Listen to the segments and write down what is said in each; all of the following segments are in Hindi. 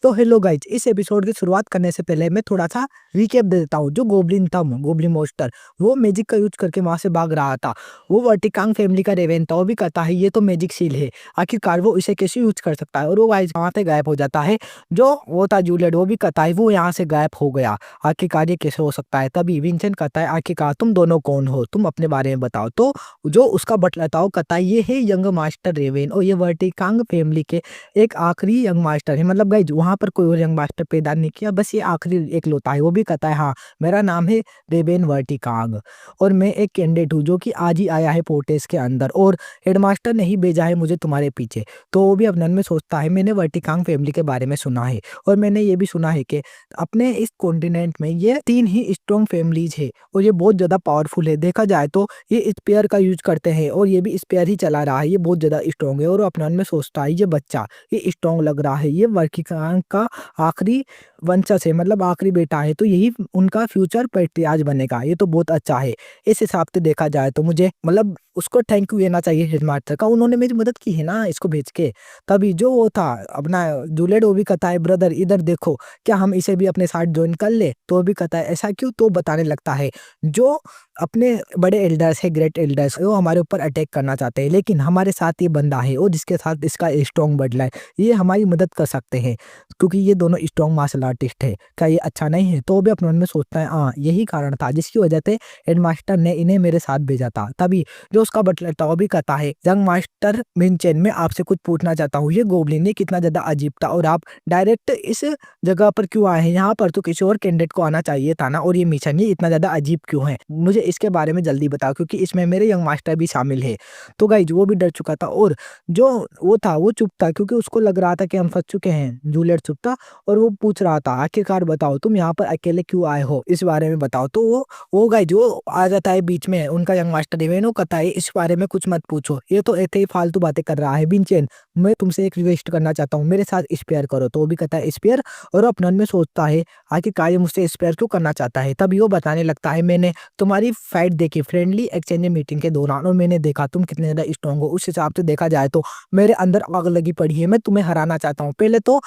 तो हेलो गाइज, इस एपिसोड की शुरुआत करने से पहले मैं थोड़ा सा रिकैप दे देता हूँ। जो गोब्लिन था, गोब्लिन मोस्टर, वो मैजिक का यूज करके वहां से भाग रहा था। वो वर्टिकांग फैमिली का रेवेन था। वो भी कहता है ये तो मैजिक सील है, आखिरकार वो इसे कैसे यूज कर सकता है। और वो गाइज वहां से गायब हो जाता है। जो वो था जूलियट, वो भी कहता है वो यहाँ से गायब हो गया, आखिरकार ये कैसे हो सकता है। तभी विंसेंट कहता है आखिरकार तुम दोनों कौन हो, तुम अपने बारे में बताओ। तो जो उसका बटलर था वो कहता है ये है यंग मास्टर रेवेन और ये वर्टिकांग फैमिली के एक आखिरी यंग मास्टर है। मतलब गाइज वहां पर कोई और यंग मास्टर पैदा नहीं किया, बस ये आखिरी एक लोता है। वो भी कहता है हाँ, मेरा नाम है रेबेन वर्टिकांग और मैं एक कैंडिडेट हूँ जो कि आज ही आया है पोर्टेस के अंदर, और हेडमास्टर ने ही भेजा है मुझे तुम्हारे पीछे। तो वो भी अपने मन में सोचता है मैंने वर्टिकांग फैमिली के बारे में सुना है, और मैंने ये भी सुना है कि अपने इस कॉन्टिनेंट में ये 3 ही स्ट्रॉन्ग फैमिलीज है और ये बहुत ज्यादा पावरफुल है। देखा जाए तो ये स्पेयर का यूज करते हैं और ये भी स्पेयर ही चला रहा है, ये बहुत ज्यादा स्ट्रॉन्ग है। और वो अपने मन में सोचता है ये बच्चा ये स्ट्रॉन्ग लग रहा है, ये वर्किकांग का आखिरी वंशज है, मतलब आखिरी बेटा है, तो यही उनका फ्यूचर पैट्रियार्च बनेगा। ये तो बहुत अच्छा है। इस हिसाब से देखा जाए तो मुझे मतलब उसको थैंक यू देना चाहिए हेडमास्टर का, उन्होंने मेरी मदद की है ना इसको भेज के। तभी जो वो था अपना जूलियट, वो भी कहता है ब्रदर इधर देखो, क्या हम इसे भी अपने साथ ज्वाइन कर ले। तो वो भी कहता है ऐसा क्यों। तो बताने लगता है जो अपने बड़े एल्डर्स है, ग्रेट एल्डर्स, वो हमारे ऊपर अटैक करना चाहते हैं, लेकिन हमारे साथ ये बंदा है और जिसके साथ इसका स्ट्रॉन्ग बदला है, ये हमारी मदद कर सकते हैं क्योंकि ये दोनों स्ट्रॉन्ग मार्शल आर्टिस्ट है। क्या ये अच्छा नहीं है। तो वो भी अपने मन में सोचता है हाँ, यही कारण था जिसकी वजह से हेडमास्टर ने इन्हें मेरे साथ भेजा था। तभी जो उसका बटलर था वो भी कहता है यंग मास्टर मिनचेन, मैं आपसे कुछ पूछना चाहता हूँ, ये गोब्लिन ये कितना ज्यादा अजीब था और आप डायरेक्ट इस जगह पर क्यों आए हैं। यहाँ पर तो किसी और कैंडिडेट को आना चाहिए था ना, और ये मिशन ये इतना ज्यादा अजीब क्यों है, मुझे इसके बारे में जल्दी बताओ क्योंकि इसमें मेरे यंग मास्टर भी शामिल है। तो गाइज वो भी डर चुका था, और जो वो था वो चुप था क्योंकि उसको लग रहा था कि हम फंस चुके हैं। जूलियट चुप था और वो पूछ रहा था आखिरकार बताओ तुम यहाँ पर अकेले क्यों आए हो, इस बारे में बताओ। तो वो गाइज वो आ जाता है बीच में, उनका यंग मास्टर इवेन, वो कहता है इस बारे में कुछ मत पूछो, ये तो ऐसे ही फालतू बातें कर रहा है। विंचेन, मैं तुमसे एक रिक्वेस्ट करना चाहता हूँ, मेरे साथ स्पेयर करो। तो वो भी कहता है स्पेयर, और अपने मन में सोचता है आखिरकार ये मुझसे स्पेयर क्यों करना चाहता है। तभी वो बताने लगता है मैंने तुम्हारी फाइट देखी फ्रेंडली एक्सचेंज मीटिंग के दौरान, और मैंने देखा तुम कितने ज्यादा स्ट्रांग हो। उस हिसाब से देखा जाए तो मेरे अंदर आग लगी पड़ी है, मैं तुम्हें हराना चाहता हूँ। पहले तो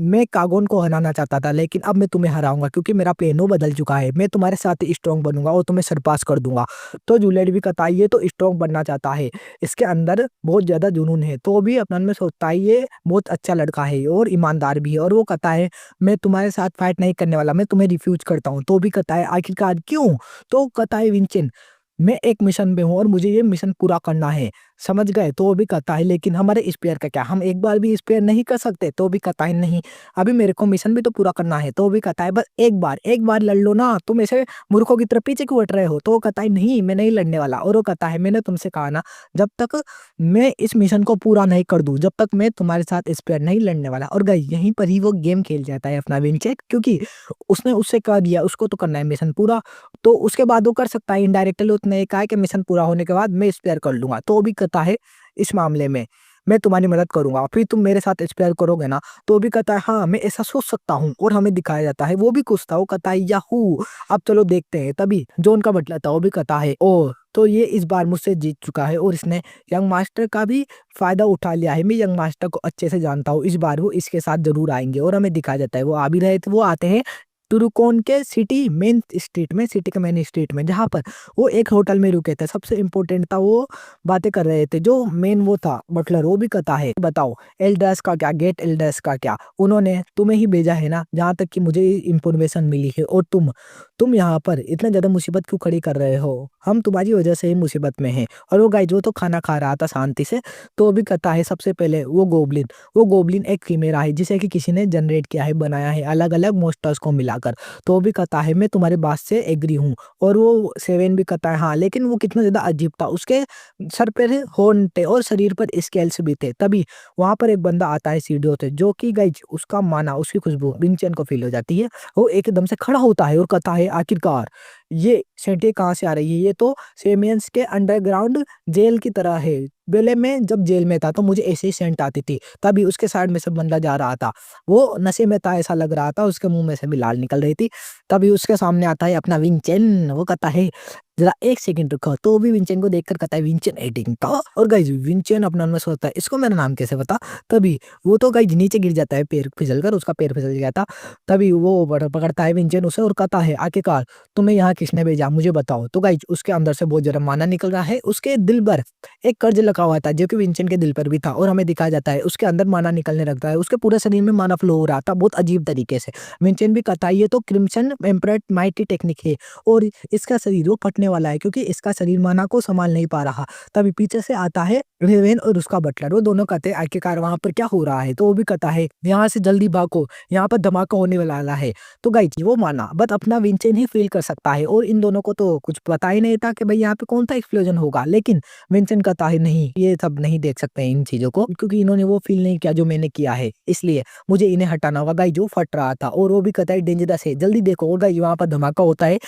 मैं कागोन को हराना चाहता था, लेकिन अब मैं तुम्हें हराऊंगा क्योंकि मेरा प्लेनो बदल चुका है। मैं तुम्हारे साथ स्ट्रांग बनूंगा और तुम्हें सरपास कर दूंगा। तो जूलियट भी कहता है ये तो स्ट्रांग बनना चाहता है, इसके अंदर बहुत ज्यादा जुनून है। तो भी अपने मन में सोचता है ये बहुत अच्छा लड़का है और ईमानदार भी है, और वो कहता है मैं तुम्हारे साथ फाइट नहीं करने वाला, मैं तुम्हें रिफ्यूज करता हूँ। तो भी कहता है आखिरकार क्यों। तो कहता है विंचेन, मैं एक मिशन पे हूँ और मुझे ये मिशन पूरा करना है, समझ गए। तो वो भी कहता है लेकिन हमारे स्पेयर का क्या, हम एक बार भी स्पेयर नहीं कर सकते। तो भी कहता है नहीं, अभी मेरे को मिशन भी तो पूरा करना है। तो भी कहता है बस एक बार लड़ लो ना, तुम ऐसे मूर्खों की तरह पीछे क्यों हट रहे हो। तो वो कहता है नहीं, मैं नहीं लड़ने वाला। और वो कहता है मैंने तुमसे कहा ना, जब तक मैं इस मिशन को पूरा नहीं कर दूं, जब तक मैं तुम्हारे साथ स्पेयर नहीं लड़ने वाला। और गई यहीं पर ही वो गेम खेल जाता है अपना विंचेट, क्योंकि उसने उससे कह दिया उसको तो करना है मिशन पूरा, तो उसके बाद वो कर सकता है। इनडायरेक्टली उसने कहा है कि मिशन पूरा होने के बाद मैं स्पेयर कर लूंगा। तो वो भी कहता है इस मामले में मैं तुम्हारी मदद करूंगा, फिर तुम मेरे साथ स्पेयर करोगे ना। तो वो भी कहता है हाँ, मैं ऐसा सोच सकता हूँ। और हमें दिखाया जाता है वो भी खुश था, वो कहता है याहू, अब चलो देखते हैं। तभी जो उनका बटला था वो भी कहता है ओ, तो ये इस बार मुझसे जीत चुका है और इसने यंग मास्टर का भी फायदा उठा लिया है। मैं यंग मास्टर को अच्छे से जानता हूँ, इस बार वो इसके साथ जरूर आएंगे। और हमें दिखाया जाता है वो आ भी रहे थे, वो आते हैं टुरुकोन के सिटी मेन स्ट्रीट में, सिटी के मेन स्ट्रीट में, जहाँ पर वो एक होटल में रुके थे। सबसे इम्पोर्टेंट था वो बातें कर रहे थे जो मेन वो था बटलर, वो भी कहता है बताओ एल्डर्स का क्या, गेट एल्डर्स का क्या, उन्होंने तुम्हें ही भेजा है ना, जहाँ तक कि मुझे इंफॉर्मेशन मिली है। और तुम यहाँ पर इतना ज्यादा मुसीबत क्यों खड़ी कर रहे हो, हम तुम्हारी वजह से ही मुसीबत में हैं। और वो गाइस वो तो खाना खा रहा था शांति से। तो वो भी कहता है सबसे पहले वो गोब्लिन एक फीमेल है जिसे कि किसी ने जनरेट किया है, बनाया है अलग अलग मोस्टर्स को मिलाकर। तो वो भी कहता है मैं तुम्हारे बात से एग्री हूँ। और वो सेवन भी कहता है हाँ, लेकिन वो कितना ज्यादा अजीब था, उसके सर पर हॉर्न थे और शरीर पर स्केल्स भी थे। तभी वहां पर एक बंदा आता है सीढ़ियों से, जो कि गाइज उसका माना उसकी खुशबू विंचेन को फील हो जाती है। वो एकदम से खड़ा होता है और कहता है आखिरकार ये सेंटें कहाँ से आ रही है, ये तो सेमियंस के अंडरग्राउंड जेल की तरह है। पहले मैं जब जेल में था तो मुझे ऐसे ही सेंट आती थी। तभी उसके साइड में से बंदा जा रहा था, वो नशे में था ऐसा लग रहा था, उसके मुंह में से भी लाल निकल रही थी। तभी उसके सामने आता है अपना विंचेन, वो कहता है जरा एक सेकंड रुको। तो वो भी विंचेन को देखकर कहता है विंचेन एटिंग का। और गाइज विंचेन अपना मन में सोचता है इसको मेरा नाम कैसे पता। तभी वो तो गाइज नीचे गिर जाता है, पैर फिसल कर उसका पैर फिसल गया था। तभी वो पकड़ता है विंचेन उसे और कहता है आखिरकार तुम्हें यहाँ किसने भेजा मुझे बताओ। तो गाइज उसके अंदर से बहुत ज्यादा माना निकल रहा है, उसके दिल पर एक कर्ज लगा हुआ था जो कि विंचेन के दिल पर भी था। और हमें दिखाया जाता है उसके अंदर माना निकलने लगता है, उसके पूरे शरीर में माना फ्लो हो रहा था बहुत अजीब तरीके से। विंचेन भी कहता है ये तो क्रिम्सन एम्परर माइटी टेक्निक है और इसका शरीर वो फटने वाला है क्योंकि इसका शरीर माना को संभाल नहीं पा रहा। तभी पीछे से आता है रेवेन और उसका बटलर, वो दोनों कहते हैं आखिरकार वहां पर क्या हो रहा है। तो वो भी कहता है यहाँ से जल्दी भागो, यहाँ पर धमाका होने वाला है। तो गाइज वो माना बट अपना विंचेन ही फील कर सकता है और इन दोनों को तो कुछ पता ही नहीं था कि भाई यहाँ पे कौन सा एक्सप्लोजन होगा। लेकिन विंचेन कहता है नहीं ये सब नहीं देख सकते इन चीजों को क्योंकि इन्होंने वो फील नहीं किया जो मैंने किया है, इसलिए मुझे इन्हें हटाना होगा। गाइज वो फट रहा था और वो भी कहता है डेंजरस है जल्दी देखो। और गाइज वहां पर धमाका होता है।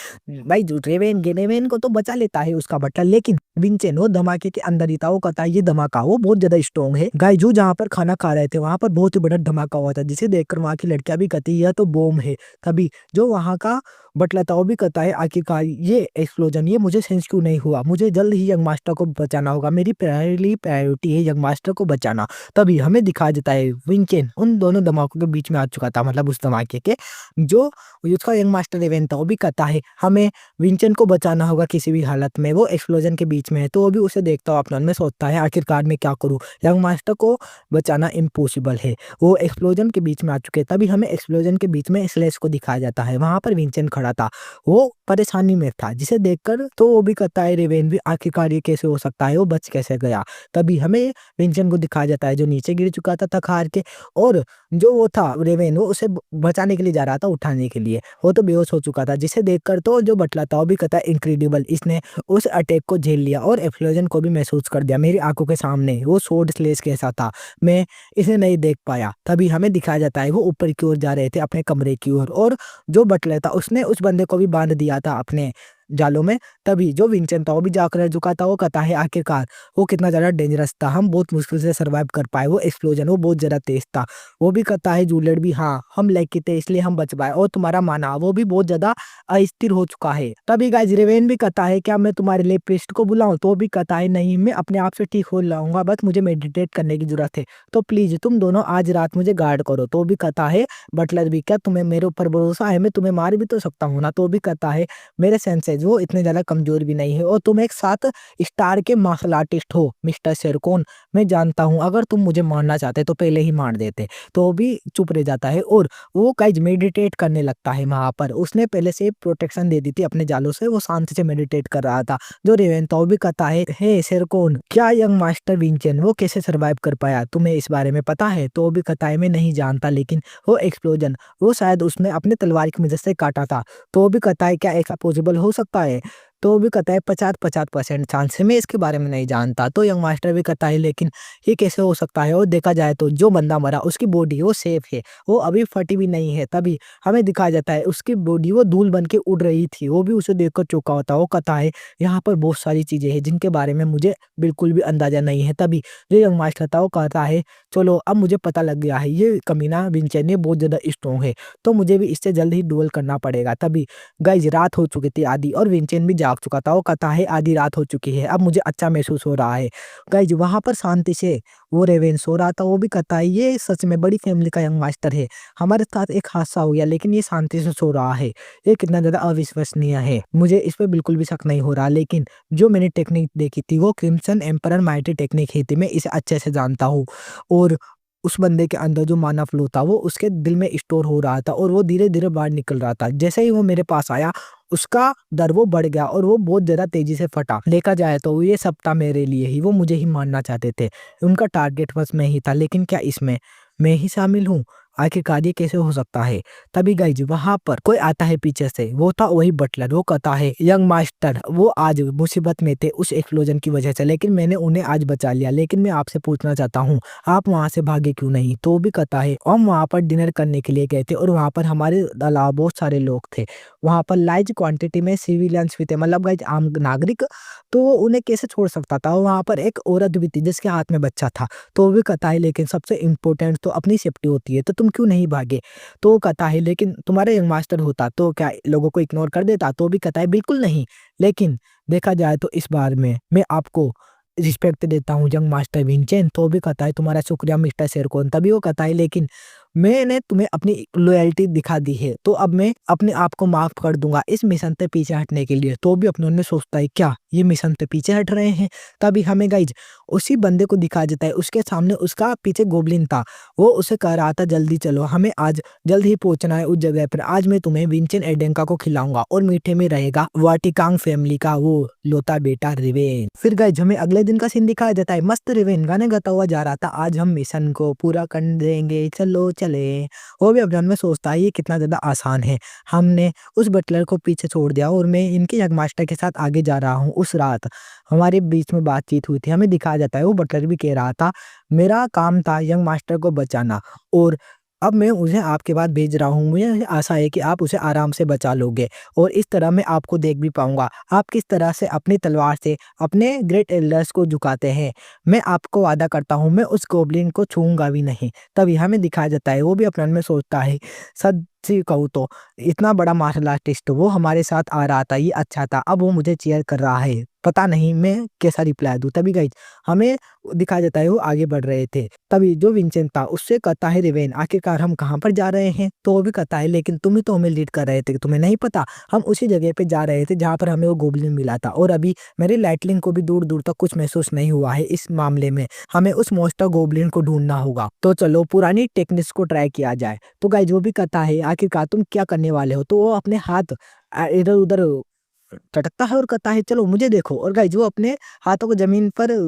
भाई जो रेवेन को तो बचा लेता है उसका बटलर, लेकिन विंचेन वो धमाके के अंदर ही था। वो कहता है ये धमाका वो बहुत ज्यादा स्ट्रॉन्ग है। गाइस जो जहाँ पर खाना खा रहे थे वहां पर बहुत ही बड़ा धमाका हुआ था जिसे देखकर वहां की लड़कियां भी कहती यह तो बॉम्ब है। तभी जो वहां का बटलर था वो भी कहता है आखिरकार ये एक्सप्लोजन ये मुझे सेंस क्यों नहीं हुआ, मुझे जल्द ही यंग मास्टर को बचाना होगा, मेरी प्रायोरिटी है यंग मास्टर को बचाना। तभी हमें दिखाया जाता है विंचेन उन दोनों धमाकों के बीच में आ चुका था, मतलब उस धमाके के जो उसका यंग मास्टर रेवेन था वो भी कहता है हमें विंचेन को बचाना होगा किसी भी हालत में, वो एक्सप्लोजन के बीच में है। तो वो भी उसे देखता हुआ अपने मन में सोचता है आखिरकार मैं क्या करूं, यंग मास्टर को बचाना इम्पॉसिबल है, वो एक्सप्लोजन के बीच में आ चुके हैं। तभी हमें एक्सप्लोजन के बीच में स्लेश को दिखाया जाता है, वहां पर विंचेन खड़ा था, वो परेशानी में था जिसे देखकर तो वो भी कहता है रेवेन भी आखिरकार ये कैसे हो सकता है, वो बच कैसे गया। तभी हमें विंचेन को दिखाया जाता है जो नीचे गिर चुका था थक हार के, और जो वो था रेवेन वो उसे बचाने के लिए जा रहा था उठाने के लिए, वो तो बेहोश हो चुका था जिसे देखकर तो जो बटला था वो भी कहता है इनक्रेडिबल, इसने उस अटैक को झेल लिया और एक्सप्लोजन को भी महसूस कर दिया मेरी आंखों के सामने, वो स्वॉर्ड स्लेश कैसा था मैं इसे नहीं देख पाया। तभी हमें दिखाया जाता है वो ऊपर की ओर जा रहे थे अपने कमरे की ओर, और जो बटलर था उसने उस बंदे को भी बांध दिया था अपने जालों में। तभी जो विंचेन था वो भी जाकर रह चुका था, वो कहता है आखिरकार वो कितना ज्यादा डेंजरस था, हम बहुत मुश्किल से सर्वाइव कर पाए, वो एक्सप्लोजन वो बहुत ज्यादा तेज था। वो भी कहता है जूलियट भी हाँ हम लकी थे इसलिए हम बच पाए, और तुम्हारा माना वो भी बहुत ज्यादा अस्थिर हो चुका है। तभी गाइस रेवेन भी कहता है क्या मैं तुम्हारे लिए प्रीस्ट को बुलाऊं, तो वो भी कहता है नहीं मैं अपने आप से ठीक हो लाऊंगा, बस मुझे मेडिटेट करने की जरूरत है, तो प्लीज तुम दोनों आज रात मुझे गार्ड करो। तो वो भी कहता है बटलर भी क्या तुम्हें मेरे ऊपर भरोसा है, मैं तुम्हें मार भी तो सकता हूँ ना। तो वो भी कहता है मेरे सेंसेस वो इतने ज्यादा कमजोर भी नहीं है, और तुम एक साथ स्टार के मार्शल आर्टिस्ट हो मिस्टर शेरकोन, मैं जानता हूँ अगर तुम मुझे मारना चाहते तो पहले ही मार देते। तो वो भी चुप रह जाता है और वो गाइज मेडिटेट करने लगता है वहां पर, उसने पहले से प्रोटेक्शन दे दी थी अपने जालों से, वो शांति से मेडिटेट कर रहा था। जो रेवेन था वो भी कहता है हे शेरकोन क्या यंग मास्टर विंचेन वो कैसे सर्वाइव कर पाया, तुम्हें इस बारे में पता है। तो वो भी कहता है मैं नहीं जानता, लेकिन वो एक्सप्लोजन वो शायद उसने अपने तलवार की मदद से काटा था। तो वो भी कहता है क्या ऐसा पॉसिबल हो सकता है। तो वो भी कहता है 50-50% चांस है, मैं इसके बारे में नहीं जानता। तो यंग मास्टर भी कहता है लेकिन ये कैसे हो सकता है, और देखा जाए तो जो बंदा मरा उसकी बॉडी वो सेफ है, वो अभी फटी भी नहीं है। तभी हमें दिखाया जाता है उसकी बॉडी वो धूल बन के उड़ रही थी, वो भी उसे देखकर चौंका होता है। वो कहता है यहाँ पर बहुत सारी चीजें हैं जिनके बारे में मुझे बिल्कुल भी अंदाजा नहीं है। तभी जो यंग मास्टर था वो कहता है चलो अब मुझे पता लग गया है ये कमीना विंचेन ये बहुत ज्यादा स्ट्रॉन्ग है, तो मुझे भी इससे जल्द ही डुएल करना पड़ेगा। तभी गाइज रात हो चुकी थी आधी, और विंचेन भी जाग चुका था। वो कहता है आधी रात हो चुकी है अब मुझे अच्छा महसूस हो रहा है। गाइज वहां पर शांति से वो रेवेन सो रहा था, वो भी कहता है ये सच में बड़ी फैमिली का यंग मास्टर है, हमारे साथ एक हादसा हो गया लेकिन ये शांति से सो रहा है, ये कितना ज्यादा अविश्वसनीय है, मुझे इस पर बिल्कुल भी शक नहीं हो रहा। लेकिन जो मैंने टेक्निक देखी थी वो क्रिम्सन एम्परर माइटी टेक्निक ही थी, मैं इसे अच्छे से जानता हूँ। और उस बंदे के अंदर जो माना फ्लो था वो उसके दिल में स्टोर हो रहा था और वो धीरे धीरे बाहर निकल रहा था। जैसे ही वो मेरे पास आया उसका दर वो बढ़ गया और वो बहुत ज्यादा तेजी से फटा। देखा जाए तो ये सब था मेरे लिए ही, वो मुझे ही मारना चाहते थे, उनका टारगेट बस मैं ही था, लेकिन क्या इसमें मैं ही शामिल हूँ, आखिरकार ये कैसे हो सकता है। तभी गाइज वहां पर कोई आता है पीछे से, वो था वही बटलर, वो कहता है यंग मास्टर वो आज मुसीबत में थे उस एक्सप्लोजन की वजह से, लेकिन मैंने उन्हें आज बचा लिया, लेकिन मैं आपसे पूछना चाहता हूँ आप वहां से भागे क्यों नहीं। तो भी कहता है हम वहां पर डिनर करने के लिए गए थे और वहां पर हमारे अलावा बहुत सारे लोग थे, वहां पर लार्ज क्वांटिटी में सिविलियंस भी थे, मतलब गाइज आम नागरिक, तो वो उन्हें कैसे छोड़ सकता था। वहां पर एक औरत भी थी जिसके हाथ में बच्चा था। तो वो भी कहता है लेकिन सबसे इम्पोर्टेंट तो अपनी सेफ्टी होती है, तो तुम क्यों नहीं भागे? तो वो कहता है लेकिन तुम्हारा यंग मास्टर होता तो क्या लोगों को इग्नोर कर देता? तो वो भी कहता है बिल्कुल नहीं। लेकिन देखा जाए तो इस बार में मैं आपको रिस्पेक्ट देता हूँ यंग मास्टर विंचेंट। तो वो भी कहता है तुम्हारा शुक्रिया मिस्टर शेरकोन। तभी वो कहता है लेकिन मैंने तुम्हें अपनी लॉयल्टी दिखा दी है, तो अब मैं अपने आप को माफ़ कर दूँगा इस मिशन से पीछे हटने के लिए। तो भी अपने मन में सोचता है क्या ये मिशन से पीछे हट रहे हैं? तभी हमें गाइज़ उसी बंदे को दिखा देता है, उसके सामने उसका पीछे गोब्लिन था। वो उसे कह रहा था जल्दी चलो, हमें आज जल्द ही पहुँचना है उस जगह पर। आज मैं तुम्हें विंचेंट एडेंका को खिलाऊँगा और मीठे में रहेगा वाटिकांग फैमिली का वो लौता बेटा रिवेन। फिर गाइज़ हमें अगले दिन का सीन दिखाया जाता है। मस्त रिवेन गाने गाता हुआ जा रहा था, आज हम मिशन को पूरा कर देंगे, चलो चले। वो भी अपने मन में सोचता है ये कितना ज़्यादा आसान है। हमने उस बटलर को पीछे छोड़ दिया और मैं इनके यंग मास्टर के साथ आगे जा रहा हूँ। उस रात हमारे बीच में बातचीत हुई थी, हमें दिखाया जाता है वो बटलर भी कह रहा था मेरा काम था यंग मास्टर को बचाना और अब मैं उसे आपके पास भेज रहा हूँ। मुझे आशा है कि आप उसे आराम से बचा लोगे और इस तरह मैं आपको देख भी पाऊँगा। आप किस तरह से अपनी तलवार से अपने ग्रेट एल्डर्स को झुकाते हैं। मैं आपको वादा करता हूँ मैं उस गोब्लिन को छूऊँगा भी नहीं। तभी हमें दिखाया जाता है वो भी अपने मन में सोचता है सच्ची कहूँ तो इतना बड़ा मार्शल आर्टिस्ट वो हमारे साथ आ रहा था, ये अच्छा था। अब वो मुझे चीयर कर रहा है, पता नहीं मैं कैसा रिप्लाई दूँ। तभी गाइज़ हमें दिखाया जाता है वो आगे बढ़ रहे थे। तभी जो विंचेंट था उससे कहता है रिवेन आखिरकार हम कहाँ पर जा रहे हैं? तो वो भी कहता है लेकिन तुम ही तो हमें लीड कर रहे थे, तुम्हें नहीं पता? हम उसी जगह पे जा रहे थे जहाँ पर हमें वो गोब्लिन मिला था और अभी मेरी लाइटनिंग को भी दूर-दूर तक कुछ महसूस नहीं हुआ है इस मामले में। हमें उस मॉन्स्टर गोब्लिन को ढूँढना होगा। तो चलो पुरानी टेक्निक्स को ट्राई किया जाए। तो गाइज़ वो भी कहता है आखिरकार तुम क्या करने वाले हो? तो वो अपने हाथ इधर-उधर चटकता है और कहता है चलो मुझे देखो। और गाइज़ वो अपने हाथों को ज़मीन पर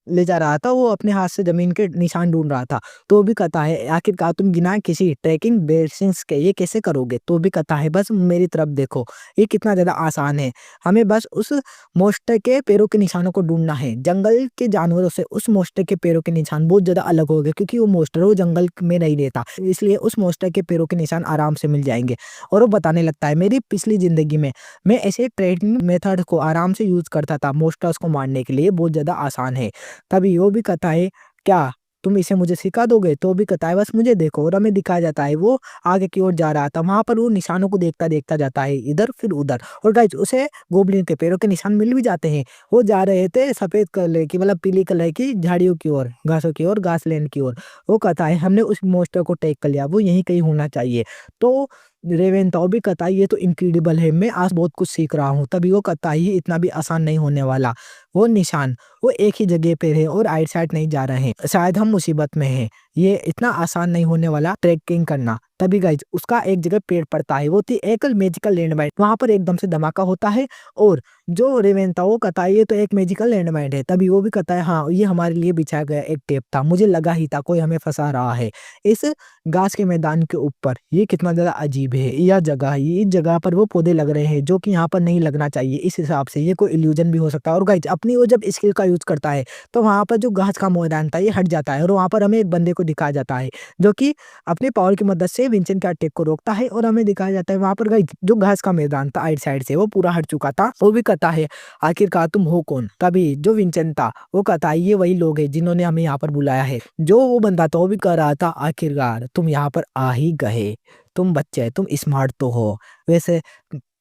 ले जा रहा था, वो अपने हाथ से ज़मीन के निशान ढूँढ रहा था। तो वो भी कहता है आखिरकार तुम बिना किसी ट्रैकिंग बेसिस के ये कैसे करोगे? तो वो भी कहता है बस मेरी तरफ देखो, ये कितना ज़्यादा आसान है। हमें बस उस मॉन्स्टर के पैरों के निशानों को ढूँढना है। जंगल के जानवरों से उस मॉन्स्टर के पैरों के निशान बहुत ज़्यादा अलग हो गए क्योंकि वो मॉन्स्टर वो जंगल में नहीं रहता। इसलिए उस मॉन्स्टर के पैरों के निशान आराम से मिल जाएँगे। और वो बताने लगता है मेरी पिछली ज़िंदगी में मैं ऐसे ट्रेनिंग मेथड को आराम से यूज़ करता था मॉन्स्टर्स को मारने के लिए, बहुत ज़्यादा आसान है। तभी वो भी कहता है क्या तुम इसे मुझे सिखा दोगे? तो वो भी कहता है बस मुझे देखो। और हमें दिखाया जाता है वो आगे की ओर जा रहा था, वहाँ पर वो निशानों को देखता जाता है इधर फिर उधर। और गाइस उसे गोब्लिन के पैरों के निशान मिल भी जाते हैं। वो जा रहे थे सफेद कलर की मतलब पीली कलर की झाड़ियों की ओर, घासों की ओर, घास लैंड की ओर। वो कहता है हमने उस मॉन्स्टर को टैग कर लिया, वो यहीं कहीं होना चाहिए। तो रेवेनताओ भी कहता है ये तो इनक्रेडिबल है, मैं आज बहुत कुछ सीख रहा हूँ। तभी वो कहता है ये इतना भी आसान नहीं होने वाला। वो निशान वो एक ही जगह पे है और आइट साइड नहीं जा रहे हैं। शायद हम मुसीबत में हैं। ये इतना आसान नहीं होने वाला ट्रैकिंग करना। तभी गाइज उसका एक जगह पेड़ पड़ता है, वो थी एकल मैजिकल लैंडमाइन। वहाँ पर एकदम से धमाका होता है और जो रेवेनता वो कहता है ये तो एक मैजिकल लैंडमाइन है। तभी वो भी कहता है हाँ ये हमारे लिए बिछाया गया एक टेप था, मुझे लगा ही था कोई हमें फंसा रहा है इस घास के मैदान के ऊपर। ये कितना ज्यादा अजीब है यह जगह, ये इस जगह पर वो पौधे लग रहे हैं जो कि यहाँ पर नहीं लगना चाहिए। इस हिसाब से ये कोई इल्यूजन भी हो सकता है। और गाइज अपनी वो जब स्किल का यूज करता है तो वहाँ पर जो घास का मैदान था ये हट जाता है और वहाँ पर हमें एक बंदे को दिखाया जाता है जो कि अपने पावर की मदद से विंचेंट के अटैक को रोकता है। और हमें दिखाया जाता है वहाँ पर गाइज जो घास का मैदान था आइट साइड से वो पूरा हट चुका था। वो भी कहता है आखिरकार तुम हो कौन? तभी जो विंचेंट था वो कहता है ये वही लोग हैं जिन्होंने हमें यहाँ पर बुलाया है। जो वो बंदा था वो भी कह रहा था आखिरकार तुम यहाँ पर आ ही गए, तुम बच्चे तुम स्मार्ट तो हो, वैसे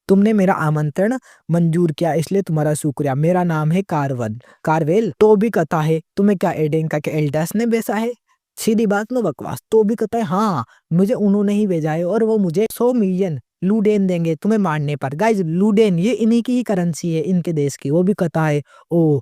तुमने मेरा आमंत्रण मंजूर किया इसलिए तुम्हारा शुक्रिया। मेरा नाम है कार्वेल। तो भी कहता है तुम्हें क्या एडेंका के एल्डर्स ने भेजा है? सीधी बात नो बकवास। तो भी कहता है हाँ मुझे उन्होंने ही भेजा है और वो मुझे 100 मिलियन लूडेन देंगे तुम्हें मारने पर। गाइज लूडेन ये इन्हीं की ही करेंसी है, इनके देश की। वो भी कहता है ओ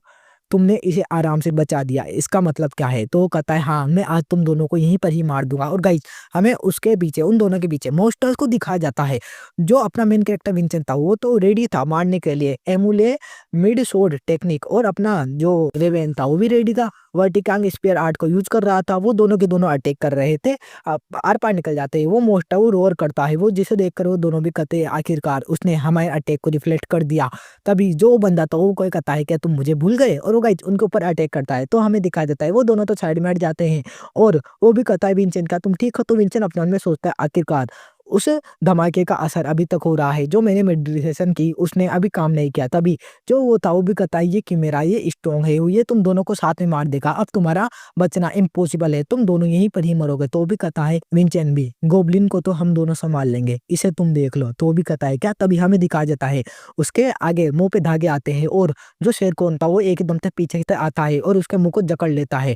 तुमने इसे आराम से बचा दिया, इसका मतलब क्या है? तो वो कहता है हाँ मैं आज तुम दोनों को यहीं पर ही मार दूंगा। और गाइज हमें उसके पीछे उन दोनों के पीछे मॉन्स्टर्स को दिखाया जाता है। जो अपना मेन कैरेक्टर विंचेंट था वो तो रेडी था मारने के लिए एमुले मिड सोर्ड टेक्निक, और अपना जो रेवेन था वो भी रेडी था, वर्टिकांग स्पीयर आर्ट को यूज कर रहा था। वो दोनों के दोनों अटैक कर रहे थे, आर पार निकल जाते हैं। वो मॉन्स्टर वो रोर करता है, वो जिसे देखकर वो दोनों भी कहते हैं आखिरकार उसने हमारे अटैक को रिफ्लेक्ट कर दिया। तभी जो बंदा था वो कोई कहता है क्या तुम मुझे भूल गए, और वो गाइज उनके ऊपर अटैक करता है। तो हमें दिखाई देता है वो दोनों तो साइड में हट जाते हैं और वो भी कहता है विंचेंट का तुम ठीक हो। तो विंचेंट अपने मन में सोचता है आखिरकार उस धमाके का असर अभी तक हो रहा है। जो मैंने मेडिटेशन की उसने अभी काम नहीं किया। तभी जो वो था वो भी कहता है ये किमेरा ये स्ट्रॉन्ग है, ये तुम दोनों को साथ में मार देगा, अब तुम्हारा बचना इम्पॉसिबल है, तुम दोनों यहीं पर ही मरोगे। तो वो भी कहता है विंचेन भी, गोब्लिन को तो हम दोनों संभाल लेंगे, इसे तुम देख लो। तो वो भी कहता है क्या? तभी हमें दिखा जाता है उसके आगे मुँह पे धागे आते हैं और जो शेरखुरन था वो एकदम से पीछे की तरफ आता है और उसके मुँह को जकड़ लेता है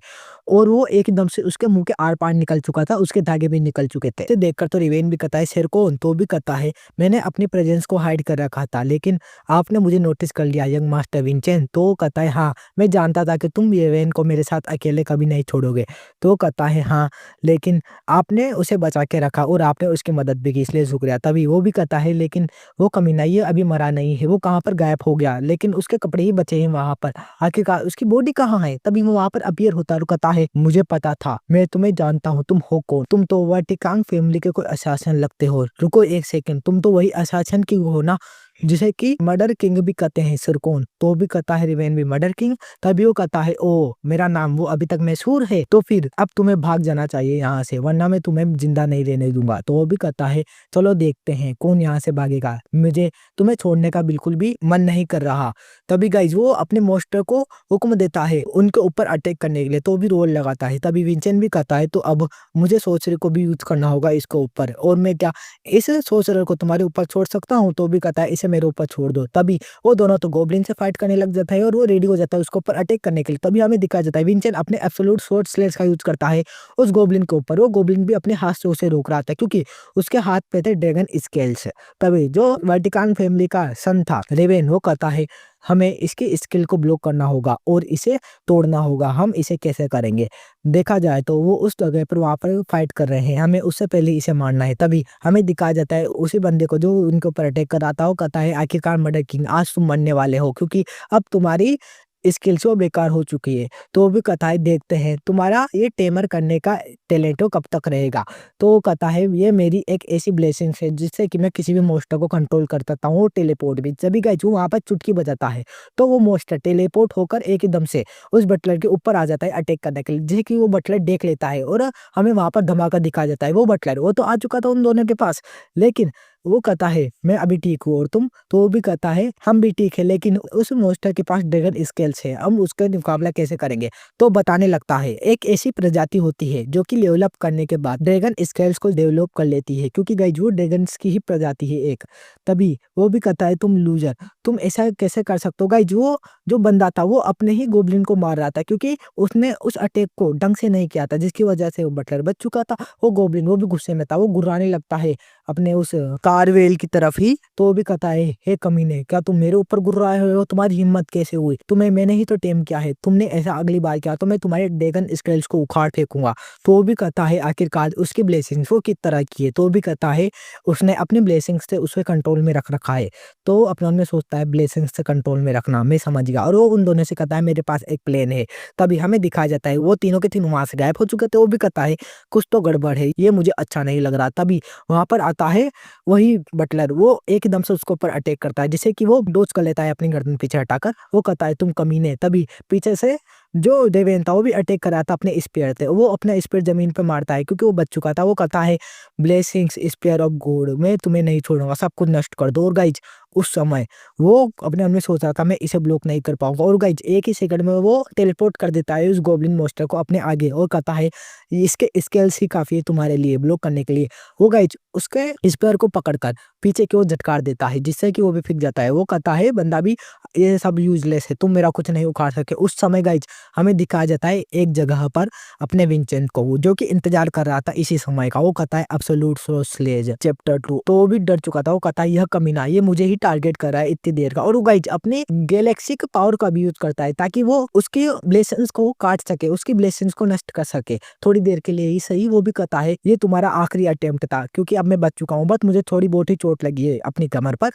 और वो एकदम से उसके मुँह के आर-पार निकल चुका था, उसके धागे भी निकल चुके थे। इसे देखकर तो रिवेन भी कहता है शेरखुरन, तो भी कहता है मैंने अपनी प्रेजेंस को हाइड कर रखा था, लेकिन आपने मुझे नोटिस कर लिया यंग मास्टर विंचेन। तो वो कहता है हाँ, मैं जानता था कि तुम रिवेन को मेरे साथ अकेले कभी नहीं छोड़ोगे। तो वो कहता है हाँ, लेकिन आपने उसे बचा के रखा और आपने उसकी मदद भी की, इसलिए शुक्रिया। तभी वो भी कहता है लेकिन वो कमीना ये अभी मरा नहीं है, वो कहाँ पर गायब हो गया, लेकिन उसके कपड़े ही बचे हैं वहाँ पर, आखिरकार उसकी बॉडी कहाँ है? तभी वो वहाँ पर अपीयर होता है और कहता है मुझे पता था, मैं तुम्हें जानता हूँ, तुम हो कौन? तुम तो वाटिकान फैमिली के कोई असासन लगते हो। रुको एक सेकंड, तुम तो वही असासन की हो ना जिसे कि मर्डर किंग भी कहते हैं सिरकोन। तो भी कहता है रिवेन भी मर्डर किंग। तभी वो कहता है ओ मेरा नाम वो अभी तक मशहूर है, तो फिर अब तुम्हें भाग जाना चाहिए यहाँ से, वरना मैं तुम्हें जिंदा नहीं रहने दूंगा। तो वो भी कहता है चलो देखते हैं कौन यहाँ से भागेगा, मुझे तुम्हें छोड़ने का बिल्कुल भी मन नहीं कर रहा। तभी गाइज वो अपने मोस्टर को हुक्म देता है उनके ऊपर अटैक करने के लिए, तो भी रोल लगाता है। तभी विंचेंट भी कहता है तो अब मुझे सोर्सर को भी यूज करना होगा इसके ऊपर, और मैं क्या इस सोर्सर को तुम्हारे ऊपर छोड़ सकता हूँ? तो भी कहता है इसे मेरे ऊपर छोड़ दो। तभी वो दोनों तो गोब्लिन से फाइट करने लग जाता है और वो रेडी हो जाता है उसके ऊपर अटैक करने के लिए। तभी हमें दिखाया जाता है विंचेंट अपने एब्सोल्यूट स्वॉर्ड स्लेट्स का यूज करता है उस गोब्लिन के ऊपर। वो गोब्लिन भी अपने हाथ से उसे रोक रहा था क्योंकि उसके हाथ पे थे ड्रैगन स्केल्स। तभी जो वाटिकान फैमिली का सन था रेवेन, वो कहता है हमें इसकी स्किल को ब्लॉक करना होगा और इसे तोड़ना होगा। हम इसे कैसे करेंगे? देखा जाए तो वो उस जगह पर वहाँ पर फाइट कर रहे हैं, हमें उससे पहले इसे मारना है। तभी हमें दिखाया जाता है उसी बंदे को जो उनके ऊपर अटैक कर रहा था, वो कहता है आखिरकार मर्डर किंग आज तुम मरने वाले हो, क्योंकि अब तुम्हारी स्किल्स वो बेकार हो चुकी है। तो वो भी कहता है देखते हैं तुम्हारा ये टेमर करने का टैलेंट वो कब तक रहेगा। तो वो कहता है ये मेरी एक ऐसी ब्लेसिंग है जिससे कि मैं किसी भी मोस्टर को कंट्रोल कर सकता हूँ, टेलीपोर्ट भी। जब भी गाइस वो वहाँ पर चुटकी बजाता है तो वो मोस्टर टेलीपोर्ट होकर एकदम से उस बटलर के ऊपर आ जाता है अटैक करने के लिए, जिसे कि वो बटलर देख लेता है और हमें वहाँ पर धमाका दिखाया जाता है। वो बटलर वो तो आ चुका था उन दोनों के पास, लेकिन वो कहता है मैं अभी ठीक हूँ और तुम? तो वो भी कहता है हम भी ठीक है, लेकिन उस मोस्टर के पास ड्रैगन स्केल्स है, हम उसका मुकाबला कैसे करेंगे? तो बताने लगता है एक ऐसी प्रजाति होती है जो कि लेवल अप करने के बाद ड्रैगन स्केल्स को डेवलप कर लेती है, क्योंकि गाइस वो ड्रैगन्स की ही प्रजाति है एक। तभी वो भी कहता है तुम लूजर, तुम ऐसा कैसे कर सकते हो? गाइस वो जो बंदा था वो अपने ही गोब्लिन को मार रहा था, क्योंकि उसने उस अटैक को ढंग से नहीं किया था, जिसकी वजह से वो बटलर बच चुका था। वो गोब्लिन वो भी गुस्से में था, वो गुर्राने लगता है अपने उस कारवेल की तरफ ही। तो वो भी कहता है हे कमीने, क्या तुम मेरे ऊपर गुर्राए हुए हो? तुम्हारी हिम्मत कैसे हुई? तुम्हें मैंने ही तो टेम किया है, तुमने ऐसा अगली बार किया तो मैं तुम्हारे ड्रैगन स्केल्स को उखाड़ फेंकूंगा। तो वो भी कहता है आखिरकार उसकी ब्लेसिंग्स वो किस तरह की है? तो वो भी कहता है उसने अपनी ब्लेसिंग्स से उसे कंट्रोल में रख रखा है। तो अपने मन में सोचता है ब्लेसिंग्स से कंट्रोल में रखना, मैं समझ गया। और वो उन दोनों से कहता है मेरे पास एक प्लान है। तभी हमें दिखाया जाता है वो तीनों के तीनों वहां से गायब हो चुके थे। वो भी कहता है कुछ तो गड़बड़ है, ये मुझे अच्छा नहीं लग रहा। तभी वहां पर आता है वही बटलर, वो एकदम से उसके ऊपर अटैक करता है, जिसे कि वो डोज कर लेता है अपनी गर्दन पीछे हटाकर। वो कहता है तुम कमीने। तभी पीछे से जो डेवेन था वो भी अटैक कर रहा था अपने स्पीयर से, वो अपना स्पीयर जमीन पे मारता है क्योंकि वो बच चुका था। वो कहता है ब्लेसिंग्स स्पीयर ऑफ गॉड, मैं तुम्हें नहीं छोड़ूंगा, सब कुछ नष्ट कर दो। और गाइज उस समय वो अपने मन में सोच रहा था मैं इसे ब्लॉक नहीं कर पाऊंगा, और गाइज एक ही सेकंड में वो टेलीपोर्ट कर देता है उस गोब्लिन मोस्टर को अपने आगे और कहता है इसके स्केल्स ही काफी है तुम्हारे लिए ब्लॉक करने के लिए। वो गाइज उसके स्पीयर को पकड़कर पीछे की ओर झटकार देता है, जिससे कि वो भी फिक जाता है। वो कहता है बंदा भी ये सब यूजलेस है, तुम मेरा कुछ नहीं उखाड़ सके। उस समय गाइज हमें दिखाया जाता है एक जगह पर अपने विंचेंट को, जो कि इंतजार कर रहा था इसी समय का। वो कहता है एब्सोल्यूट स्लेज चैप्टर 2। तो वो भी डर चुका था, वो कहता है यह कमीना ये मुझे ही टारगेट कर रहा है इतनी देर का। और वो गाइज अपने गैलेक्सी के पावर का भी यूज करता है ताकि वो उसकी ब्लेसिंग्स को काट सके, उसकी ब्लेसिंग्स को नष्ट कर सके थोड़ी देर के लिए ही सही। वो भी कहता है ये तुम्हारा आखिरी अटेम्प्ट था, क्योंकि अब मैं बच चुका हूँ, बस मुझे थोड़ी बहुत ही चोट लगी है अपनी कमर पर।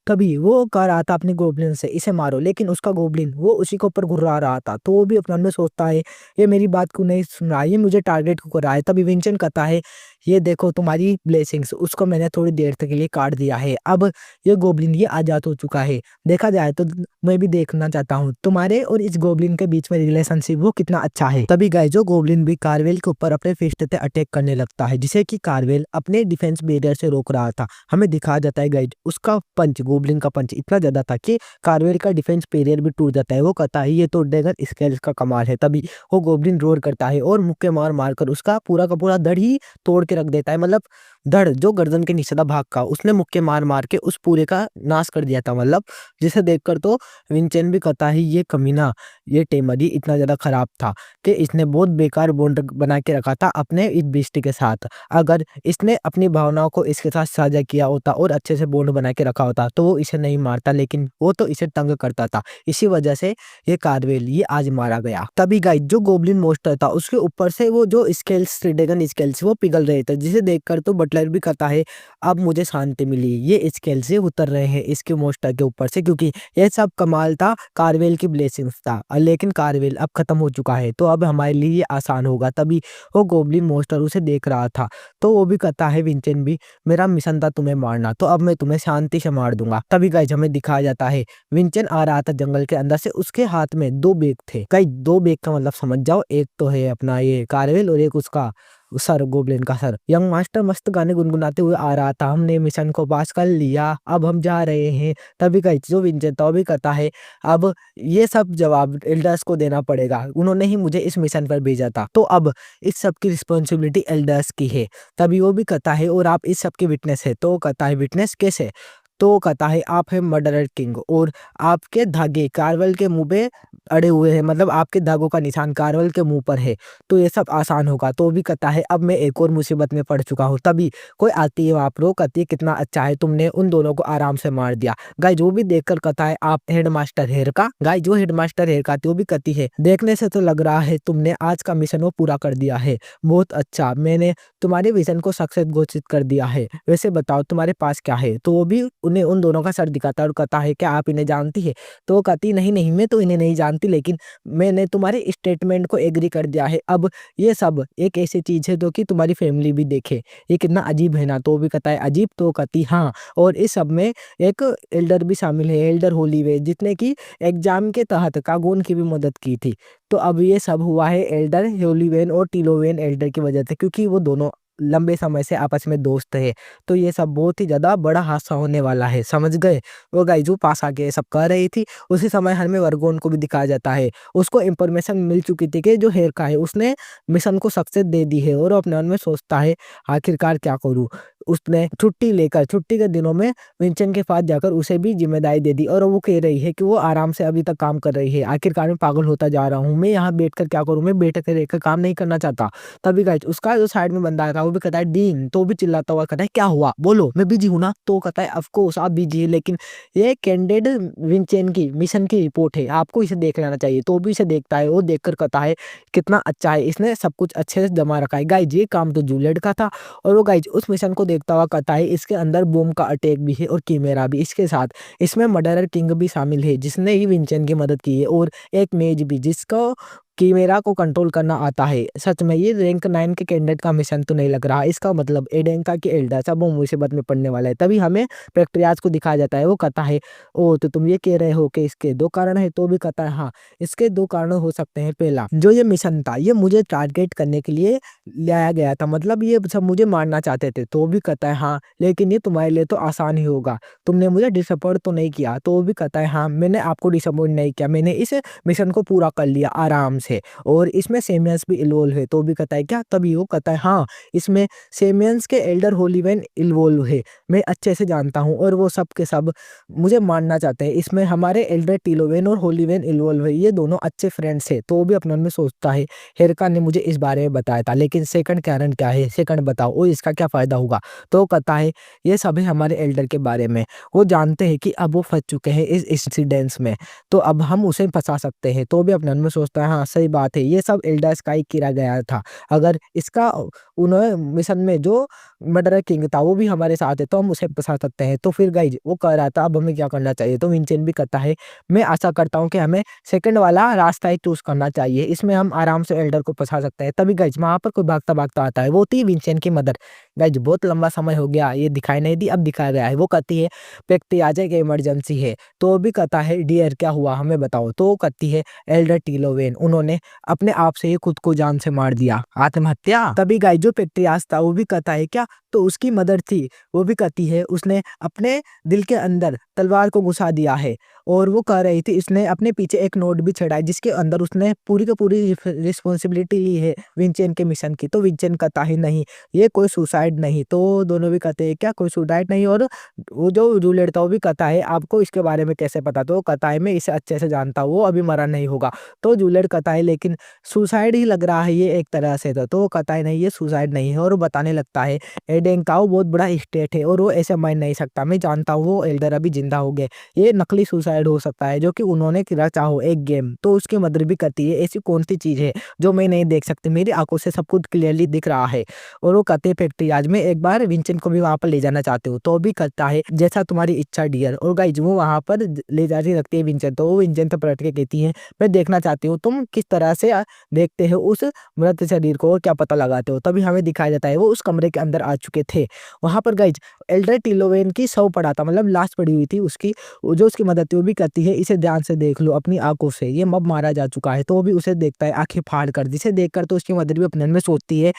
तभी वो कह रहा था अपने गोब्लिन से इसे मारो, लेकिन उसका गोब्लिन वो उसी के ऊपर घुर्रा रहा था। तो वो भी अपने मन में सोचता है ये मेरी बात क्यों नहीं सुन रहा है, ये मुझे टारगेट क्यों कर रहा है। तभी विंचन कहता है ये देखो तुम्हारी ब्लेसिंग्स, उसको मैंने थोड़ी देर तक के लिए काट दिया है, अब ये गोब्लिन ये आजाद हो चुका है। देखा जाए तो मैं भी देखना चाहता हूँ तुम्हारे और इस गोब्लिन के बीच में रिलेशनशिप वो कितना अच्छा है। तभी गाइस जो गोब्लिन भी कार्वेल के ऊपर अपने फिस्ट से अटैक करने लगता है, जिसे कि कार्वेल अपने डिफेंस बैरियर से रोक रहा था। हमें दिखाया जाता है गाइस उसका पंच, गोब्लिन का पंच इतना ज्यादा था कि कार्वेल का डिफेंस बैरियर भी टूट जाता है। वो कहता है ये तो ड्रैगन स्केल्स का कमाल है। तभी वो गोब्लिन रोर करता है और मुक्के मार मार कर उसका पूरा का पूरा धड़ ही तोड़ के रख देता है। मतलब धड़ जो गर्दन के नीचे था भाग का, उसने मुक्के मार मार के उस पूरे का नाश कर दिया था। मतलब जिसे देखकर तो विंचेन भी कहता है ये कमीना, ये टेमरी इतना ज्यादा खराब था कि इसने बहुत बेकार बॉन्ड बना के रखा था अपने इस बीस्ट के साथ। अगर इसने अपनी भावनाओं को इसके साथ साझा किया होता और अच्छे से बॉन्ड बना के रखा होता तो वो इसे नहीं मारता, लेकिन वो तो इसे तंग करता था। इसी वजह से ये कार्वेल ये आज मारा गया। तभी गाइस जो गोब्लिन मोस्टर था उसके ऊपर से वो जो स्केल्स ड्रैगन स्केल्स वो पिघल रहे थे, जिसे देखकर तो बटलर भी कहता है अब मुझे शांति मिली, ये स्केल से उतर रहे हैं इसके मोस्टर के ऊपर से, क्योंकि ये सब कमाल था कार्वेल की ब्लेसिंग्स था। लेकिन कार्वेल अब खत्म हो चुका है तो अब हमारे लिए ये आसान होगा। तभी वो गोब्लिन मोस्टर उसे देख रहा था तो वो भी कहता है विंचेन भी मेरा मिशन था तुम्हें मारना, तो अब मैं तुम्हें शांति से मार दूंगा। तभी गाइस हमें दिखाया जाता है विंचेन आ रहा था जंगल के अंदर से, उसके हाथ में दो बैग थे। गाइस दो बैग का मतलब समझ जाओ, एक तो है अपना ये कार्वेल और एक उसका सर, गोब्लिन का सर। यंग मास्टर मस्त गाने गुनगुनाते हुए आ रहा था, हमने मिशन को पास कर लिया, अब हम जा रहे हैं। तभी गाइस जो विंचेन था वो भी कहता है अब ये सब जवाब एल्डर्स को देना पड़ेगा, उन्होंने ही मुझे इस मिशन पर भेजा था, तो अब इस सब की रिस्पॉन्सिबिलिटी एल्डर्स की है। तभी वो भी कहता है और आप इस सब के विटनेस है। तो वो कहता है विटनेस कैसे? तो वो कहता है आप है मर्डरर किंग और आपके धागे कार्वेल के मुंह पे अड़े हुए हैं, मतलब आपके धागों का निशान कार्वेल के मुंह पर है, तो ये सब आसान होगा। तो वो भी कहता है अब मैं एक और मुसीबत में पड़ चुका हूँ। तभी कोई आती है वहां पर, वो कहती है कितना अच्छा है तुमने उन दोनों को आराम से मार दिया। गाइस वो भी देखकर कहता है आप हेडमास्टर हेयर का। गाइस जो हेडमास्टर हेयर का थी वो भी कहती है देखने से तो लग रहा है तुमने आज का मिशन वो पूरा कर दिया है, बहुत अच्छा, मैंने तुम्हारे विजन को सक्सेस घोषित कर दिया है, वैसे बताओ तुम्हारे पास क्या है। तो वो भी उन्हें उन दोनों का सर दिखाता है और कहता है क्या आप इन्हें जानती है? तो वो कहती नहीं नहीं मैं तो इन्हें नहीं जानती, लेकिन मैंने तुम्हारे स्टेटमेंट को एग्री कर दिया है। अब ये सब एक ऐसी चीज है जो कि तुम्हारी फैमिली भी देखे, ये कितना अजीब है ना। तो वो भी कहता है अजीब? तो वो कहती हाँ, और इस सब में एक एल्डर भी शामिल है, एल्डर होलीवे, जिसने की एग्जाम के तहत कागोन की भी मदद की थी। तो अब ये सब हुआ है एल्डर होलीवेन और टिलोवेन एल्डर की वजह से, क्योंकि वो दोनों लंबे समय से आपस में दोस्त है। तो ये सब बहुत ही ज्यादा बड़ा हादसा होने वाला है, समझ गए? वो गाइजू पास आके सब कह रही थी। उसी समय हमें वर्गोन को भी दिखाया जाता है, उसको इंफॉर्मेशन मिल चुकी थी कि जो हेयर का है उसने मिशन को सक्सेस दे दी है, और वो अपने मन में सोचता है आखिरकार क्या करूँ। उसने छुट्टी लेकर छुट्टी के दिनों में विंचन के पास जाकर उसे भी जिम्मेदारी दे दी, और वो कह रही है कि वो आराम से अभी तक काम कर रही है। आखिरकार मैं पागल होता जा रहा हूँ, मैं यहाँ बैठकर क्या करूँ, मैं बैठ कर रहकर काम नहीं करना चाहता। तभी गाइस उसका जो साइड में बंदा था वो भी कहता है डीन, तो वो भी चिल्लाता हुआ कहता है क्या हुआ बोलो, मैं बिजी हूँ ना। तो वो कहता है ऑफ कोर्स आप बिजी है, लेकिन ये कैंडिड विंचेन की मिशन की रिपोर्ट है, आपको इसे देख लेना चाहिए। तो वो भी इसे देखता है, वो देखकर कहता है कितना अच्छा है, इसने सब कुछ अच्छे से जमा रखा है। गाइस ये काम तो जूलियट का था। और वो गाइस उस मिशन को देखता हुआ कहता है इसके अंदर बूम का अटैक भी है और कीमेरा भी, इसके साथ इसमें मर्डरर किंग भी शामिल है जिसने ही विंचेन की मदद की है, और एक मेज भी जिसको कीमेरा को कंट्रोल करना आता है। सच में ये रैंक 9 के कैंडिडेट का मिशन तो नहीं लग रहा, इसका मतलब एडेंका के एल्डर सब वो मुसीबत में पड़ने वाला है। तभी हमें पैक्ट्रियाज को दिखाया जाता है, वो कहता है ओ तो तुम ये कह रहे हो कि इसके दो कारण है? तो भी कहता है हाँ इसके दो कारण हो सकते हैं। पहला जो ये मिशन था ये मुझे टारगेट करने के लिए लाया गया था, मतलब ये सब मुझे मारना चाहते थे। तो भी कहता है हाँ लेकिन ये तुम्हारे लिए तो आसान ही होगा, तुमने मुझे डिसअपॉइंट तो नहीं किया। तो भी कहता है हाँ मैंने आपको डिसअपॉइंट नहीं किया, मैंने इस मिशन को पूरा कर लिया आराम से, और इसमें सेमियंस भी इन्वॉल्व है। तो भी कहता है क्या? तभी वो कहता है हाँ इसमें सेमियंस के एल्डर होलीवेन इन्वॉल्व है, मैं अच्छे से जानता हूँ, और वो सब के सब मुझे मानना चाहते हैं। इसमें हमारे एल्डर टिलोवेन और होलीवेन इन्वॉल्व है, ये दोनों अच्छे फ्रेंड्स है। तो वो भी अपने मन में सोचता है हेरका ने मुझे इस बारे में बताया था, लेकिन सेकंड कारण क्या है, सेकंड बताओ, और इसका क्या फायदा होगा? तो वो कहता है ये सब है हमारे एल्डर के बारे में, वो जानते हैं कि अब वो फंस चुके हैं इस इंसिडेंस में, तो अब हम उसे फंसा सकते हैं। तो भी अपने मन में सोचता है हाँ सही बात है, ये सब एल्डर्स का ही किया गया था। अगर इसका उन्होंने मिशन में जो मर्डरर किंग था वो भी हमारे साथ है तो हम उसे फँसा सकते हैं। तो फिर गाइज़ वो कह रहा था अब हमें क्या करना चाहिए? तो विंचेंट भी कहता है मैं आशा करता हूँ कि हमें सेकंड वाला रास्ता ही चूज़ करना चाहिए। इसमें हम आराम से एल्डर को फँसा सकते हैं। तभी गाइज़ वहाँ पर कोई भागता-भागता आता है। वो थी विंचेंट की मदर। गाइज़ बहुत लंबा समय हो गया ये दिखाई नहीं दी, अब दिखाया गया है। वो कहती है व्यक्ति आ जाए कि इमरजेंसी है। तो वो भी कहता है डियर क्या हुआ हमें बताओ? तो वो कहती है एल्डर टिलोवेन उन्होंने अपने आप से ही खुद को जान से मार दिया। आत्महत्या? तभी गाइज़ जो पेट्रियास था वो भी कहता है क्या? तो उसकी मदर थी। वो भी कहती है उसने अपने दिल के अंदर तलवार को घुसा दिया है और वो कह रही थी इसने अपने पीछे एक नोट भी चढ़ाया जिसके अंदर उसने पूरी की पूरी रिस्पॉन्सिबिलिटी ली है विंचेंट के मिशन की। तो विंचेंट कहता है नहीं ये कोई सुसाइड नहीं। तो दोनों भी कहते हैं क्या कोई सुसाइड नहीं। और वो जो जूलियट था वो भी कहता है आपको इसके बारे में कैसे पता? तो वो कहता है मैं इसे अच्छे से जानता हूँ, वो अभी मरा नहीं होगा। तो जूलियट कहता है लेकिन सुसाइड ही लग रहा है ये एक तरह से। तो वो कहता है नहीं ये सुसाइड नहीं है और वो बताने लगता है एडेन का वो बहुत बड़ा स्टेट है और वो ऐसे मर नहीं सकता। मैं जानता हूँ वो एल्डर अभी जिंदा हो गए। ये नकली सुसाइड हो सकता है जो कि उन्होंने रचा हो एक गेम। तो उसकी मदर भी कहती है ऐसी कौन सी चीज़ है जो मैं नहीं देख सकती, मेरी आंखों से सब कुछ क्लियरली दिख रहा है। और वो कहते हैं फैक्ट्री आज मैं एक बार विंचेंट को भी वहाँ पर ले जाना चाहती हूँ। तो वो भी कहता है जैसा तुम्हारी इच्छा डियर। और गाइज वो वहाँ पर ले जाती रखती है विंचेंट। तो वो विंचेंट से पलट के कहती है मैं देखना चाहती हूँ तुम किस तरह से देखते हो उस मृत शरीर को और क्या पता लगाते हो। तभी हमें दिखाया जाता है वो उस कमरे के अंदर आ चुके थे। वहाँ पर गाइज एल्डर टिलोवेन की शव पड़ा था, मतलब लाश पड़ी हुई थी उसकी। वो जो उसकी मदद थी वो भी कहती है इसे ध्यान से देख लो अपनी आंखों से, ये मब मारा जा चुका है। तो वो भी उसे देखता है आंखें फाड़ कर, जिसे देखकर तो उसकी मदद भी अपने मन में सोचती है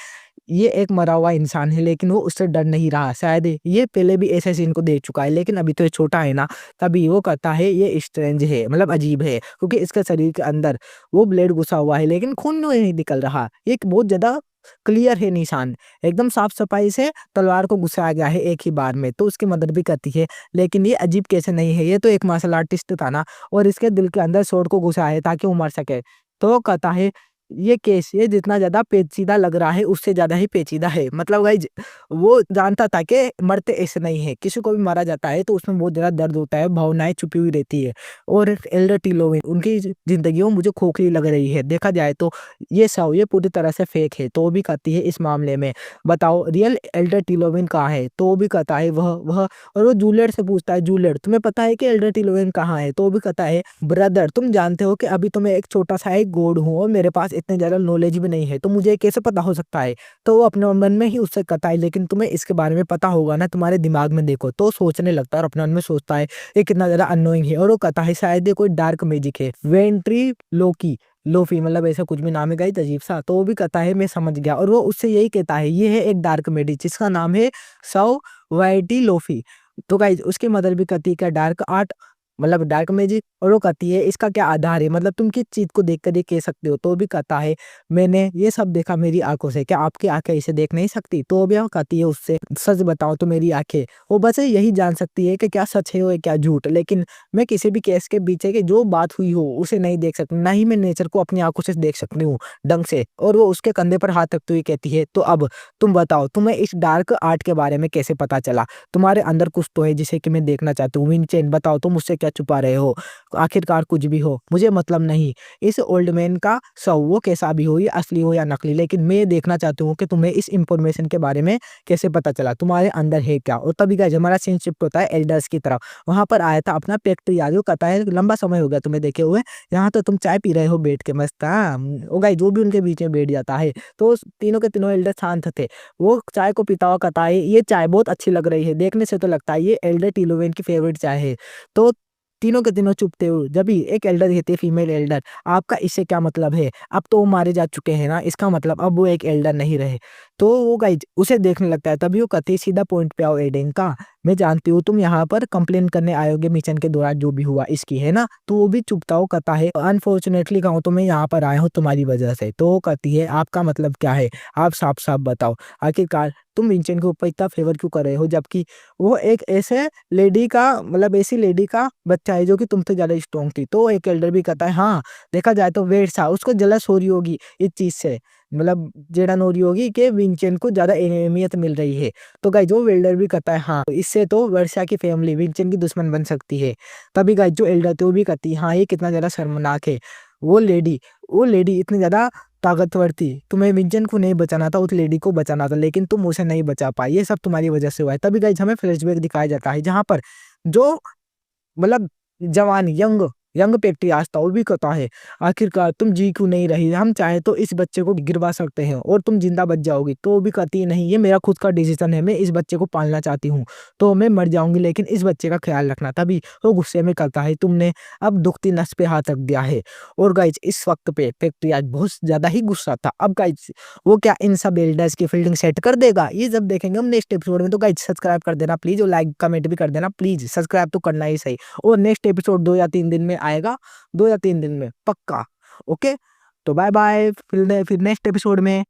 ये एक मरा हुआ इंसान है लेकिन वो उससे डर नहीं रहा। शायद ये पहले भी ऐसे सीन को देख चुका है लेकिन अभी तो ये छोटा है ना। तभी वो कहता है ये स्ट्रेंज है, मतलब अजीब है क्योंकि इसके शरीर के अंदर वो ब्लेड घुसा हुआ है लेकिन खून नहीं निकल रहा। ये बहुत ज्यादा क्लियर है निशान, एकदम साफ सफाई से तलवार को घुसाया गया है एक ही बार में। तो उसकी मदद भी कहती है लेकिन ये अजीब कैसे नहीं है, ये तो एक मार्शल आर्टिस्ट था ना और इसके दिल के अंदर स्वॉर्ड को घुसाया है ताकि वो मर सके। तो वो कहता है ये केस ये जितना ज्यादा पेचीदा लग रहा है उससे ज्यादा ही पेचीदा है। मतलब गाइज वो जानता था कि मरते ऐसे नहीं है, किसी को भी मारा जाता है तो उसमें बहुत ज्यादा दर्द होता है, भावनाएं छुपी हुई रहती है। और एल्डर टिलोविन उनकी जिंदगी मुझे खोखली लग रही है, देखा जाए तो ये सब ये पूरी तरह से फेक है। तो वो भी कहती है इस मामले में बताओ रियल एल्डर टिलोविन कहाँ है? तो वो भी कहता है वह और वो जूलियट से पूछता है जूलियट तुम्हें पता है कि एल्डर टिलोविन कहाँ है? तो वो भी कहता है ब्रदर तुम जानते हो कि अभी तो मैं एक छोटा सा एक गोड हूँ और मेरे पास इतने ज्यादा नॉलेज भी नहीं है तो मुझे कैसे पता हो सकता है? तो वो अपने मन में ही उससे कहता है लेकिन तुम्हें इसके बारे में पता होगा ना, तुम्हारे दिमाग में देखो। तो सोचने लगता है और अपने मन में सोचता है ये कितना ज्यादा अननोइंग है और वो कहता है शायद ये कोई डार्क मैजिक है, वेंट्री लोकी लोफी मतलब ऐसा कुछ भी नाम है गाइस अजीब सा। तो वो भी कहता है मैं समझ गया और वो उससे यही कहता है ये है एक डार्क मैजिक जिसका नाम है सौ वाइटी लोफी। तो गाइस उसकी मदर भी कहती है क्या डार्क आर्ट मतलब डार्क मैजिक? और वो कहती है इसका क्या आधार है, मतलब तुम किस चीज को देख कर ये कह सकते हो? तो वो भी कहता है मैंने ये सब देखा मेरी आंखों से, क्या आपकी आंखें इसे देख नहीं सकती? तो वो भी कहती है उससे सच बताओ तो मेरी आंखें वो बस यही जान सकती है कि क्या सच है और क्या झूठ, लेकिन मैं किसी भी केस के पीछे की जो बात हुई हो उसे नहीं देख सकती, ना ही मैं नेचर को अपनी आंखों से देख सकती हूँ ढंग से। और वो उसके कंधे पर हाथ रखते हुए कहती है तो अब तुम बताओ तुम्हें इस डार्क आर्ट के बारे में कैसे पता चला? तुम्हारे अंदर कुछ तो है जिसे कि मैं देखना चाहती हूँ। विंचेंट बताओ तुम मुझसे क्या छुपा रहे हो? आखिरकार कुछ भी हो मुझे मतलब नहीं, इस ओल्ड मैन का शव वो कैसा भी हो, ये असली हो या नकली, लेकिन मैं ये देखना चाहती हूँ कि तुम्हें इस इंफॉर्मेशन के बारे में कैसे पता चला, तुम्हारे अंदर है क्या। और तभी गाइस हमारा सीन शिफ्ट होता है एल्डर्स की तरफ। वहां पर आया था अपना पेक्ट्रिया जो कहता है लंबा समय हो गया तुम्हें देखे हुए, यहाँ तो तुम चाय पी रहे हो बैठ के मस्त। हाँ वो गाइस जो भी उनके बीच में बैठ जाता है तो तीनों के तीनों एल्डर शांत थे। वो चाय को पीता हुआ कहता है ये चाय बहुत अच्छी लग रही है, देखने से तो लगता है ये एल्डर टिलोवेन की फेवरेट चाय है। तो तीनों के तीनों चुप थे। जब भी एक एल्डर कहते हैं फीमेल एल्डर आपका इससे क्या मतलब है? अब तो वो मारे जा चुके हैं ना, इसका मतलब अब वो एक एल्डर नहीं रहे। तो वो गाइज उसे देखने लगता है। तभी वो कहती है सीधा पॉइंट पे आओ एडेन का, मैं जानती हूँ तुम यहाँ पर कंप्लेन करने आयोगे मिशन के दौरान जो भी हुआ इसकी, है ना? तो वो भी चुपता हो कहता है अनफॉर्चुनेटली कहूँ तो मैं यहाँ पर आया हूँ तुम्हारी वजह से। तो वो कहती है आपका मतलब क्या है, आप साफ साफ बताओ, आखिरकार तुम विंचेंट के ऊपर इतना फेवर क्यों कर रहे हो जबकि वो एक ऐसे लेडी का मतलब ऐसी लेडी का बच्चा है जो कि तुमसे ज्यादा स्ट्रॉन्ग थी। तो एक एल्डर भी कहता है हाँ देखा जाए तो वेट्सा उसको जलस हो रही होगी इस चीज से, मतलब जेडन हो रही होगी कि विंचेंट को ज्यादा अहमियत मिल रही है। तो गाइस जो एल्डर भी कहता है हाँ इससे तो वर्षा की फैमिली विंचेंट की दुश्मन बन सकती है। तभी गाइस जो एल्डर थे वो भी कहती है हाँ ये कितना ज्यादा शर्मनाक है, वो लेडी इतनी ज़्यादा ताकतवर थी, तुम्हें विंचेंट को नहीं बचाना था, उस लेडी को बचाना था, लेकिन तुम उसे नहीं बचा पाई, ये सब तुम्हारी वजह से हुआ है। तभी गाइस हमें फ्लैशबैक दिखाया जाता है जहाँ पर जो मतलब जवान यंग यंग पेट्रियार्च था वो भी कहता है आखिरकार तुम जी क्यों नहीं रही, हम चाहे तो इस बच्चे को गिरवा सकते हैं और तुम जिंदा बच जाओगी। तो वो भी कहती है नहीं, ये मेरा खुद का डिसीजन है, मैं इस बच्चे को पालना चाहती हूँ, तो मैं मर जाऊंगी लेकिन इस बच्चे का ख्याल रखना। तभी वो गुस्से में कहता है तुमने अब दुखती नस पे हाथ रख दिया है। और गाइज इस वक्त पे पेट्रियार्च बहुत ज्यादा ही गुस्सा था। अब गाइज वो क्या इन सब एल्डर्स की फील्डिंग सेट कर देगा, ये जब देखेंगे हम नेक्स्ट एपिसोड में। तो गाइज सब्सक्राइब कर देना प्लीज और लाइक कमेंट भी कर देना प्लीज, सब्सक्राइब तो करना ही सही। और नेक्स्ट एपिसोड 2 या 3 दिन में आएगा, 2 या 3 दिन में पक्का। ओके, तो बाय बाय, फिर नेक्स्ट एपिसोड में।